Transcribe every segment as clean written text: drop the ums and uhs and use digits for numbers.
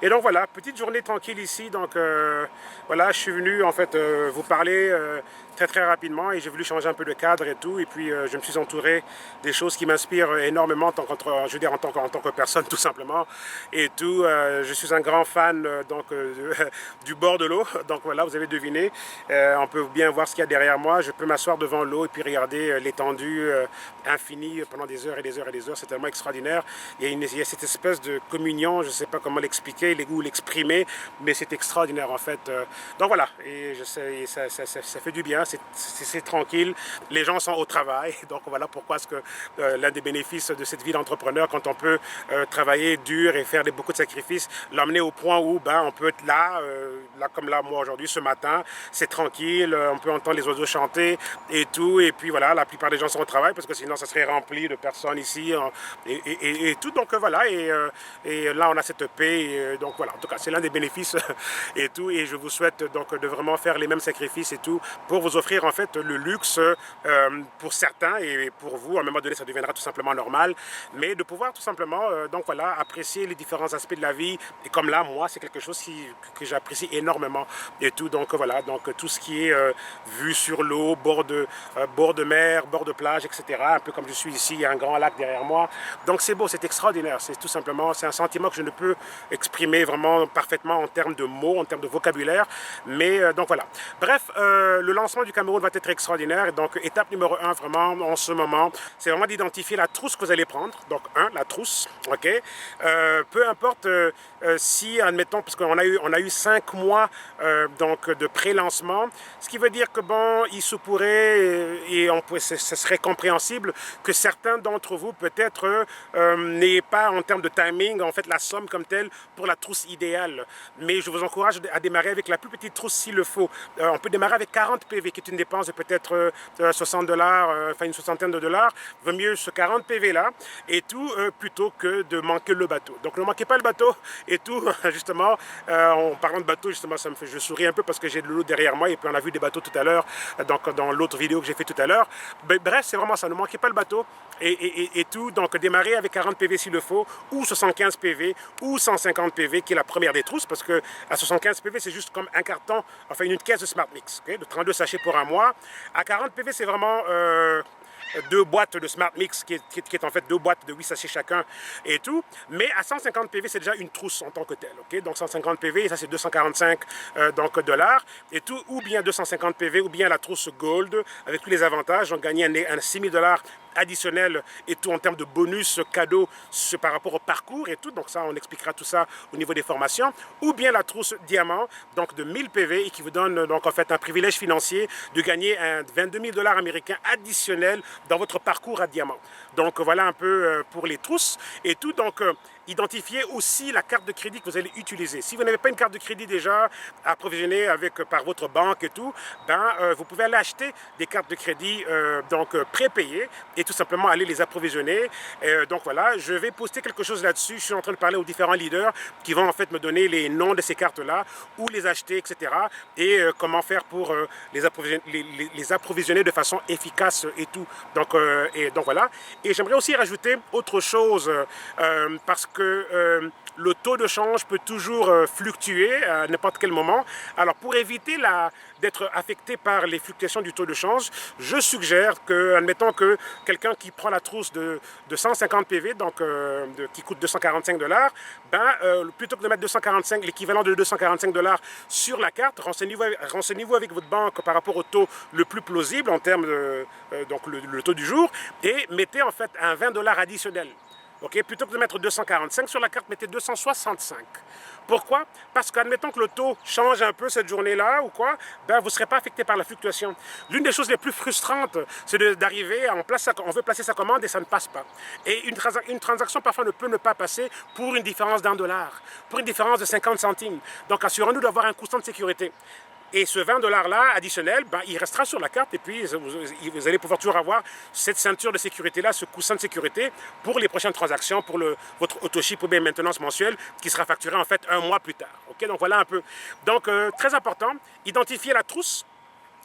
Et donc voilà, petite journée tranquille ici. Donc voilà, je suis venu en fait vous parler très rapidement et j'ai voulu changer un peu de cadre et tout. Et puis je me suis entouré des choses qui m'inspirent énormément je veux dire en tant que personne tout simplement. Et tout, je suis un grand fan du bord de l'eau. Donc voilà, vous avez deviné. On peut bien voir ce qu'il y a derrière moi. Je peux m'asseoir devant l'eau et puis regarder l'étendue infinie pendant des heures et des heures et des heures. C'est tellement extraordinaire. Il y a cette espèce de communion, je ne sais pas comment l'expliquer ou l'exprimer, mais c'est extraordinaire en fait. Donc voilà, et je sais, ça fait du bien, c'est tranquille, les gens sont au travail, donc voilà pourquoi est-ce que l'un des bénéfices de cette vie d'entrepreneur, quand on peut travailler dur et faire beaucoup de sacrifices, l'emmener au point où on peut être là comme là moi aujourd'hui, ce matin, c'est tranquille, on peut entendre les oiseaux chanter et tout, et puis voilà, la plupart des gens sont au travail parce que sinon ça serait rempli de personnes ici et tout, donc voilà, et là on a cette paix, donc voilà, en tout cas c'est l'un des bénéfices et tout, et je vous souhaite donc de vraiment faire les mêmes sacrifices et tout pour vous offrir en fait le luxe pour certains et pour vous, à un moment donné ça deviendra tout simplement normal, mais de pouvoir tout simplement donc voilà, apprécier les différents aspects de la vie, et comme là moi c'est quelque chose que j'apprécie énormément et tout, donc voilà, donc tout ce qui est vue sur l'eau, bord de mer, bord de plage, etc., un peu comme je suis ici, il y a un grand lac derrière moi, donc c'est beau, c'est extraordinaire, c'est tout simplement, c'est un sentiment que je ne peux exprimer vraiment parfaitement en termes de mots, en termes de vocabulaire, mais donc voilà. Bref, le lancement du Cameroun va être extraordinaire, et donc étape numéro 1 vraiment en ce moment, c'est vraiment d'identifier la trousse que vous allez prendre, donc la trousse, ok, peu importe si, admettons, parce qu'on a eu 5 mois donc de pré-lancement, ce qui veut dire que bon, il se pourrait, ce serait compréhensible que certains d'entre vous peut-être n'ayez pas en termes de timing en fait la somme comme telle pour la trousse idéale, mais je vous encourage à démarrer avec la plus petite trousse s'il le faut. On peut démarrer avec 40 PV qui est une dépense de peut-être 60 $, enfin une soixantaine de dollars, vaut mieux ce 40 PV là et tout plutôt que de manquer le bateau. Donc ne manquez pas le bateau et tout, justement en parlant de bateau, justement je souris un peu parce que j'ai de l'eau derrière moi et puis on a vu des bateaux tout à l'heure donc dans l'autre vidéo que j'ai fait tout à l'heure. Bref, c'est vraiment ça, ne manquez pas le bateau et tout, donc démarrer avec 40 PV s'il le faut, ou 75 PV, ou 150 PV, qui est la première des trousses, parce que à 75 PV, c'est juste comme un carton, enfin une caisse de Smart Mix, okay, de 32 sachets pour un mois. À 40 PV, c'est vraiment 2 boîtes de Smart Mix, qui est en fait 2 boîtes de 8 sachets chacun et tout. Mais à 150 PV, c'est déjà une trousse en tant que telle. Okay? Donc 150 PV, et ça c'est 245 donc, dollars et tout, ou bien 250 PV, ou bien la trousse Gold, avec tous les avantages. Donc gagner un 6 000 $ additionnel et tout en termes de bonus cadeaux par rapport au parcours et tout, donc ça on expliquera tout ça au niveau des formations, ou bien la trousse diamant donc de 1000 PV et qui vous donne donc en fait un privilège financier de gagner un 22 000 $ américains additionnel dans votre parcours à diamant. Donc voilà un peu pour les trousses et tout, donc identifiez aussi la carte de crédit que vous allez utiliser. Si vous n'avez pas une carte de crédit déjà approvisionnée par votre banque et tout, vous pouvez aller acheter des cartes de crédit donc prépayées et tout simplement aller les approvisionner. Donc voilà, je vais poster quelque chose là-dessus. Je suis en train de parler aux différents leaders qui vont en fait me donner les noms de ces cartes-là, où les acheter, etc. Et comment faire pour les approvisionner de façon efficace et tout. Donc voilà. Et j'aimerais aussi rajouter autre chose parce que le taux de change peut toujours fluctuer à n'importe quel moment. Alors pour éviter d'être affecté par les fluctuations du taux de change, je suggère que, admettons que quelqu'un qui prend la trousse de 150 PV, donc qui coûte 245 $, plutôt que de mettre l'équivalent de 245 $ sur la carte, renseignez-vous avec votre banque par rapport au taux le plus plausible en termes de donc le taux du jour, et mettez en fait un 20 $ additionnel. Okay? Plutôt que de mettre 245 sur la carte, mettez 265. Pourquoi? Parce qu'admettons que le taux change un peu cette journée-là ou quoi, vous ne serez pas affecté par la fluctuation. L'une des choses les plus frustrantes, c'est d'arriver, on veut placer sa commande et ça ne passe pas. Et une transaction parfois ne peut ne pas passer pour une différence d'1 $, pour une différence de 50 centimes. Donc assurons-nous d'avoir un coussin de sécurité. Et ce 20 $ là additionnel, il restera sur la carte et puis vous allez pouvoir toujours avoir cette ceinture de sécurité là, ce coussin de sécurité pour les prochaines transactions, pour votre autoship ou bien maintenance mensuelle qui sera facturé en fait un mois plus tard. Okay? Donc voilà un peu. Donc très important, identifier la trousse.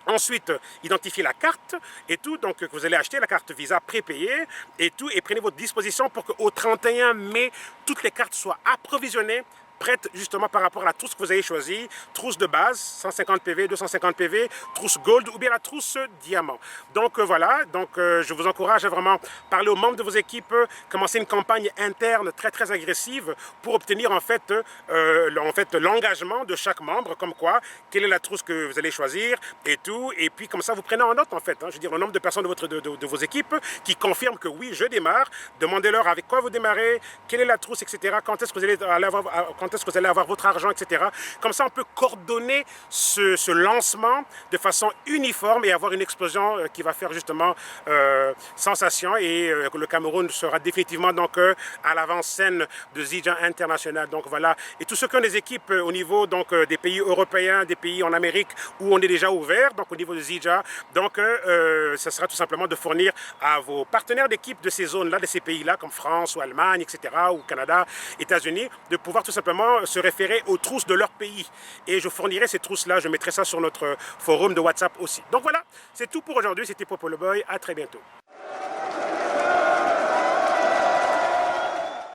Ensuite, identifiez la carte et tout, donc que vous allez acheter la carte Visa prépayée et tout, et prenez votre disposition pour qu'au 31 mai, toutes les cartes soient approvisionnées prête justement par rapport à la trousse que vous avez choisie, trousse de base, 150 PV, 250 PV, trousse Gold ou bien la trousse Diamant. Donc voilà, donc je vous encourage à vraiment parler aux membres de vos équipes, commencer une campagne interne très agressive pour obtenir en fait l'engagement de chaque membre, comme quoi, quelle est la trousse que vous allez choisir et tout, et puis comme ça vous prenez en note en fait, je veux dire le nombre de personnes de vos équipes qui confirment que oui, je démarre, demandez-leur avec quoi vous démarrez, quelle est la trousse, etc., quand est-ce que vous allez avoir votre argent, etc. Comme ça on peut coordonner ce lancement de façon uniforme et avoir une explosion qui va faire justement sensation, et le Cameroun sera définitivement donc à l'avant-scène de Zildjian International. Donc voilà, et tous ceux qui ont des équipes au niveau donc des pays européens, des pays en Amérique où on est déjà ouvert, donc au niveau de Zildjian, donc ça sera tout simplement de fournir à vos partenaires d'équipe de ces zones-là, de ces pays-là, comme France ou Allemagne, etc., ou Canada, États-Unis, de pouvoir tout simplement se référer aux trousses de leur pays. Et je fournirai ces trousses-là, je mettrai ça sur notre forum de WhatsApp aussi. Donc voilà, c'est tout pour aujourd'hui, c'était Popo le Boy, à très bientôt.